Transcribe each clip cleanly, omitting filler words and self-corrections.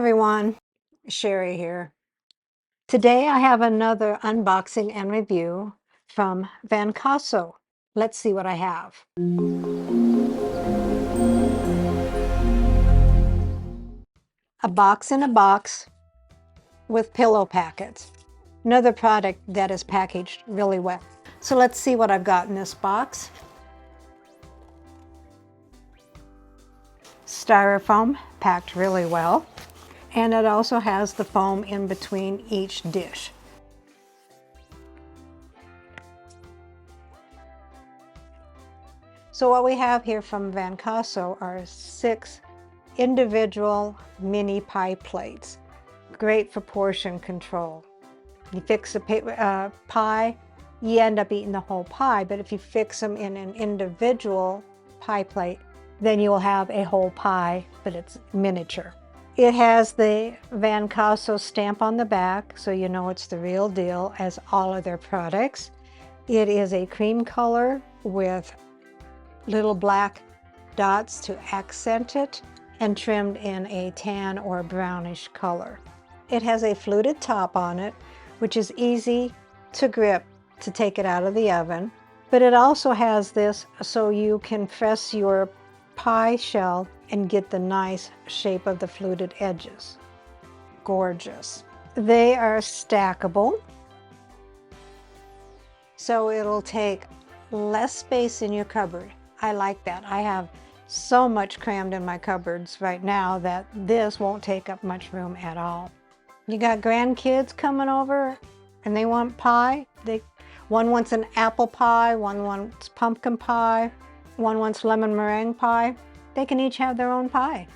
everyone, Sherry here. Today I have another unboxing and review from Vancasso. Let's see what I have. A box in a box with pillow packets. Another product that is packaged really well. So let's see what I've got in this box. Styrofoam packed really well. And it also has the foam in between each dish. So what we have here from Vancasso are 6 individual mini pie plates. Great for portion control. You fix a pie, you end up eating the whole pie, but if you fix them in an individual pie plate, then you will have a whole pie, but it's miniature. It has the Vancasso stamp on the back, so you know it's the real deal, as all of their products. It is a cream color with little black dots to accent it, and trimmed in a tan or brownish color. It has a fluted top on it, which is easy to grip to take it out of the oven, but it also has this so you can press your pie shell and get the nice shape of the fluted edges. Gorgeous. They are stackable, so it'll take less space in your cupboard. I like that. I have so much crammed in my cupboards right now that this won't take up much room at all. You got grandkids coming over and they want pie. One wants an apple pie, one wants pumpkin pie, one wants lemon meringue pie. They can each have their own pie.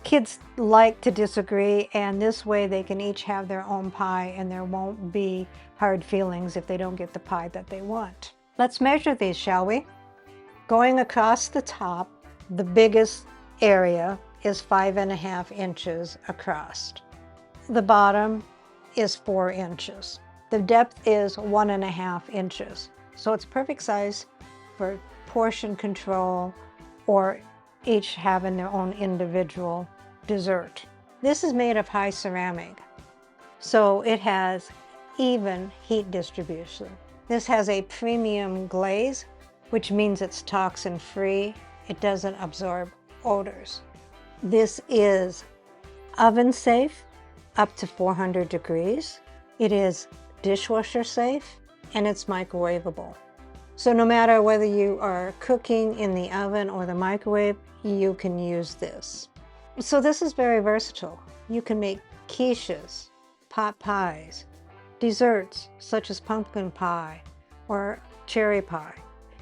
Kids like to disagree, and this way they can each have their own pie and there won't be hard feelings if they don't get the pie that they want. Let's measure these, shall we? Going across the top, the biggest area is 5.5 inches across. The bottom is 4 inches. The depth is 1.5 inches. So it's perfect size for portion control or each having their own individual dessert. This is made of high ceramic, so it has even heat distribution. This has a premium glaze, which means it's toxin free. It doesn't absorb odors. This is oven safe up to 400 degrees. It is dishwasher safe, and it's microwavable. So no matter whether you are cooking in the oven or the microwave, you can use this. So this is very versatile. You can make quiches, pot pies, desserts such as pumpkin pie or cherry pie.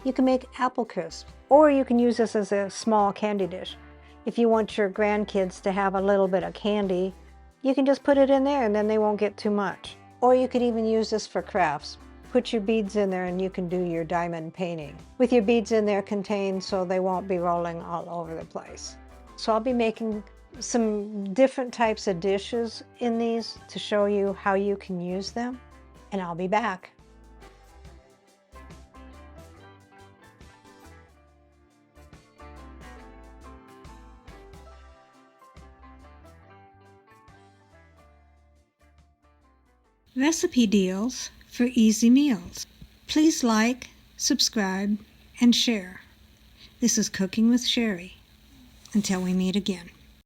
You can make apple crisp, or you can use this as a small candy dish. If you want your grandkids to have a little bit of candy, you can just put it in there and then they won't get too much. Or you could even use this for crafts. Put your beads in there and you can do your diamond painting with your beads in there contained so they won't be rolling all over the place. So I'll be making some different types of dishes in these to show you how you can use them, and I'll be back. Recipe deals for easy meals. Please like, subscribe, and share. This is Cooking with Sherry. Until we meet again.